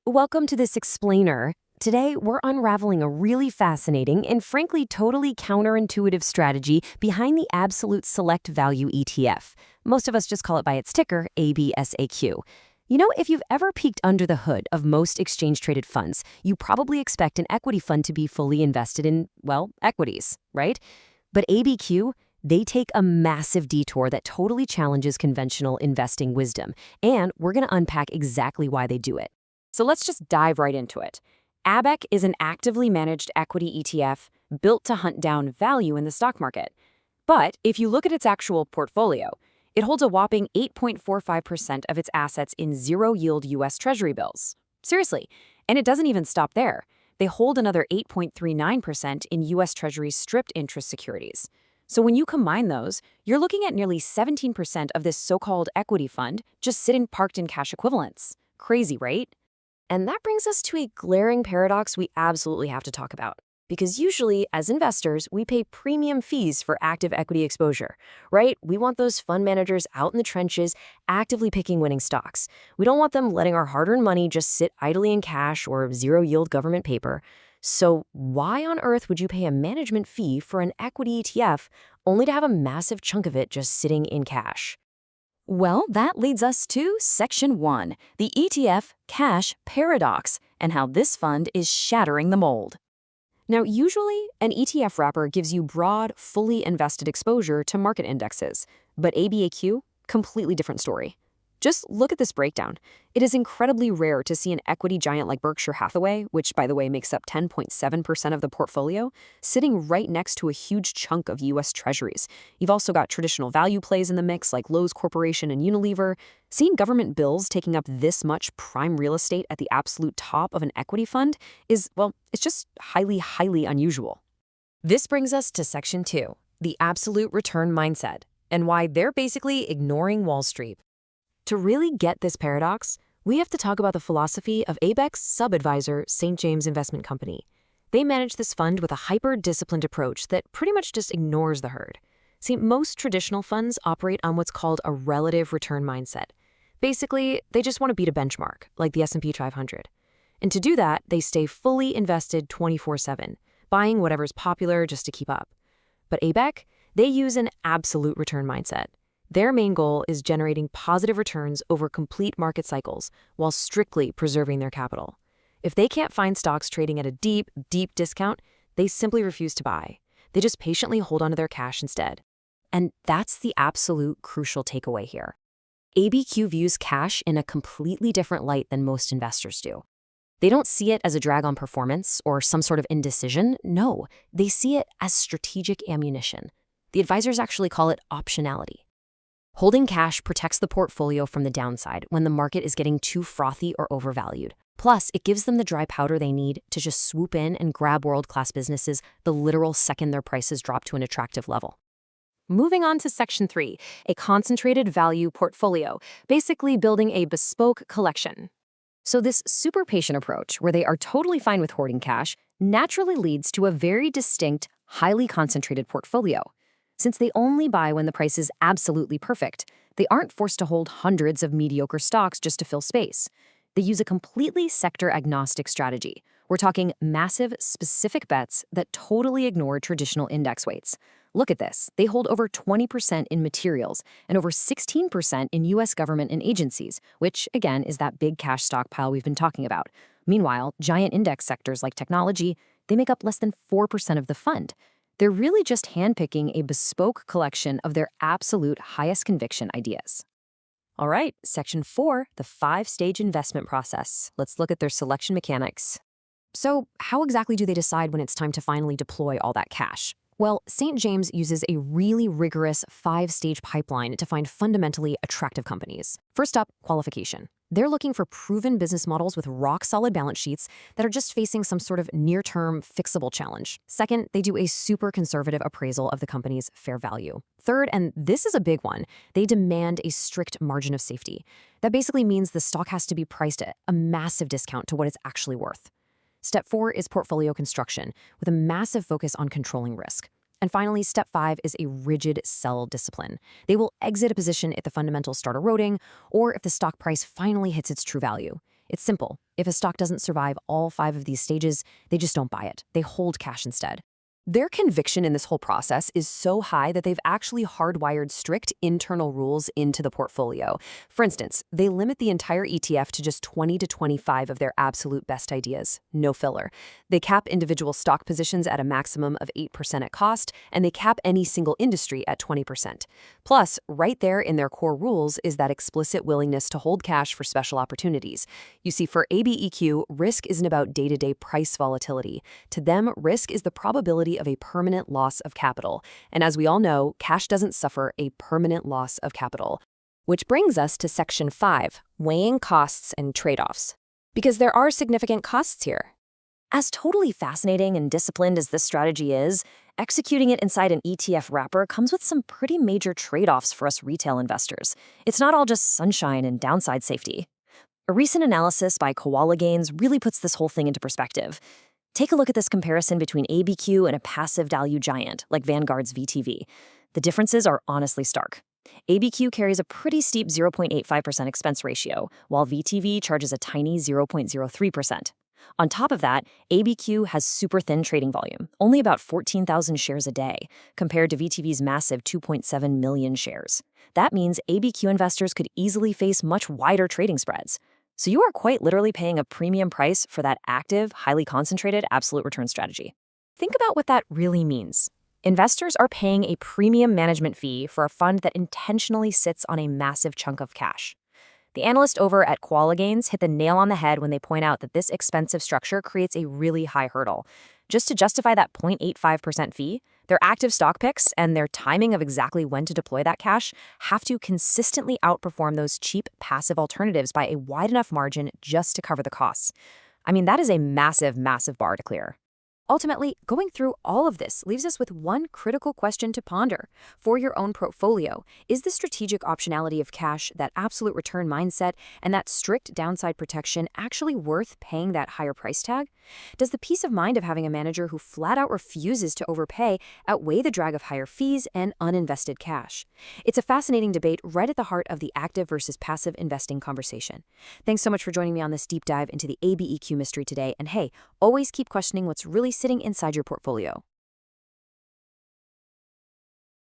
Welcome to this explainer. Today, we're unraveling a really fascinating and frankly totally counterintuitive strategy behind the Absolute Select Value ETF. Most of us just call it by its ticker, ABSAQ. You know, if you've ever peeked under the hood of most exchange-traded funds, you probably expect an equity fund to be fully invested in, well, equities, right? But ABQ, they take a massive detour that totally challenges conventional investing wisdom, and we're going to unpack exactly why they do it. So let's just dive right into it. ABEQ is an actively managed equity ETF built to hunt down value in the stock market. But if you look at its actual portfolio, it holds a whopping 8.45% of its assets in zero-yield U.S. Treasury bills. Seriously. And it doesn't even stop there. They hold another 8.39% in U.S. Treasury stripped interest securities. So when you combine those, you're looking at nearly 17% of this so-called equity fund just sitting parked in cash equivalents. Crazy, right? And that brings us to a glaring paradox we absolutely have to talk about. Because usually, as investors, we pay premium fees for active equity exposure, right? We want those fund managers out in the trenches, actively picking winning stocks. We don't want them letting our hard-earned money just sit idly in cash or zero-yield government paper. So why on earth would you pay a management fee for an equity ETF only to have a massive chunk of it just sitting in cash? Well, that leads us to Section 1, the ETF Cash Paradox, and how this fund is shattering the mold. Now, usually, an ETF wrapper gives you broad, fully invested exposure to market indexes, but ABAQ, completely different story. Just look at this breakdown. It is incredibly rare to see an equity giant like Berkshire Hathaway, which, by the way, makes up 10.7% of the portfolio, sitting right next to a huge chunk of U.S. Treasuries. You've also got traditional value plays in the mix like Lowe's Corporation and Unilever. Seeing government bills taking up this much prime real estate at the absolute top of an equity fund is, well, it's just highly, highly unusual. This brings us to Section 2, the absolute return mindset, and why they're basically ignoring Wall Street. To really get this paradox, we have to talk about the philosophy of ABEQ's sub-advisor, St. James Investment Company. They manage this fund with a hyper-disciplined approach that pretty much just ignores the herd. See, most traditional funds operate on what's called a relative return mindset. Basically, they just want to beat a benchmark, like the S&P 500. And to do that, they stay fully invested 24/7, buying whatever's popular just to keep up. But ABEQ, they use an absolute return mindset. Their main goal is generating positive returns over complete market cycles while strictly preserving their capital. If they can't find stocks trading at a deep, deep discount, they simply refuse to buy. They just patiently hold onto their cash instead. And that's the absolute crucial takeaway here. ABQ views cash in a completely different light than most investors do. They don't see it as a drag on performance or some sort of indecision. No, they see it as strategic ammunition. The advisors actually call it optionality. Holding cash protects the portfolio from the downside when the market is getting too frothy or overvalued. Plus, it gives them the dry powder they need to just swoop in and grab world-class businesses the literal second their prices drop to an attractive level. Moving on to Section 3, a concentrated value portfolio, basically building a bespoke collection. So this super patient approach, where they are totally fine with hoarding cash, naturally leads to a very distinct, highly concentrated portfolio. Since they only buy when the price is absolutely perfect, they aren't forced to hold hundreds of mediocre stocks just to fill space. They use a completely sector-agnostic strategy. We're talking massive, specific bets that totally ignore traditional index weights. Look at this. They hold over 20% in materials and over 16% in U.S. government and agencies, which, again, is that big cash stockpile we've been talking about. Meanwhile, giant index sectors like technology, they make up less than 4% of the fund. They're really just handpicking a bespoke collection of their absolute highest conviction ideas. All right, Section 4, the 5-stage investment process. Let's look at their selection mechanics. So, how exactly do they decide when it's time to finally deploy all that cash? Well, St. James uses a really rigorous 5-stage pipeline to find fundamentally attractive companies. First up, qualification. They're looking for proven business models with rock-solid balance sheets that are just facing some sort of near-term fixable challenge. Second, they do a super conservative appraisal of the company's fair value. Third, and this is a big one, they demand a strict margin of safety. That basically means the stock has to be priced at a massive discount to what it's actually worth. Step 4 is portfolio construction, with a massive focus on controlling risk. And finally, step 5 is a rigid sell discipline. They will exit a position if the fundamentals start eroding or if the stock price finally hits its true value. It's simple. If a stock doesn't survive all 5 of these stages, they just don't buy it. They hold cash instead. Their conviction in this whole process is so high that they've actually hardwired strict internal rules into the portfolio. For instance, they limit the entire ETF to just 20 to 25 of their absolute best ideas, no filler. They cap individual stock positions at a maximum of 8% at cost, and they cap any single industry at 20%. Plus, right there in their core rules is that explicit willingness to hold cash for special opportunities. You see, for ABEQ, risk isn't about day-to-day price volatility. To them, risk is the probability of a permanent loss of capital. And as we all know, cash doesn't suffer a permanent loss of capital. Which brings us to Section 5, weighing costs and trade-offs. Because there are significant costs here. As totally fascinating and disciplined as this strategy is, executing it inside an ETF wrapper comes with some pretty major trade-offs for us retail investors. It's not all just sunshine and downside safety. A recent analysis by Koala Gains really puts this whole thing into perspective. Take a look at this comparison between ABQ and a passive value giant like Vanguard's VTV. The differences are honestly stark. ABQ carries a pretty steep 0.85% expense ratio, while VTV charges a tiny 0.03%. On top of that, ABQ has super thin trading volume, only about 14,000 shares a day, compared to VTV's massive 2.7 million shares. That means ABQ investors could easily face much wider trading spreads. So you are quite literally paying a premium price for that active, highly concentrated absolute return strategy. Think about what that really means. Investors are paying a premium management fee for a fund that intentionally sits on a massive chunk of cash. The analyst over at Koala Gains hit the nail on the head when they point out that this expensive structure creates a really high hurdle. Just to justify that 0.85% fee, their active stock picks and their timing of exactly when to deploy that cash have to consistently outperform those cheap passive alternatives by a wide enough margin just to cover the costs. I mean, that is a massive, massive bar to clear. Ultimately, going through all of this leaves us with one critical question to ponder. For your own portfolio, is the strategic optionality of cash, that absolute return mindset, and that strict downside protection actually worth paying that higher price tag? Does the peace of mind of having a manager who flat out refuses to overpay outweigh the drag of higher fees and uninvested cash? It's a fascinating debate right at the heart of the active versus passive investing conversation. Thanks so much for joining me on this deep dive into the ABEQ mystery today. And hey, always keep questioning what's really sitting inside your portfolio.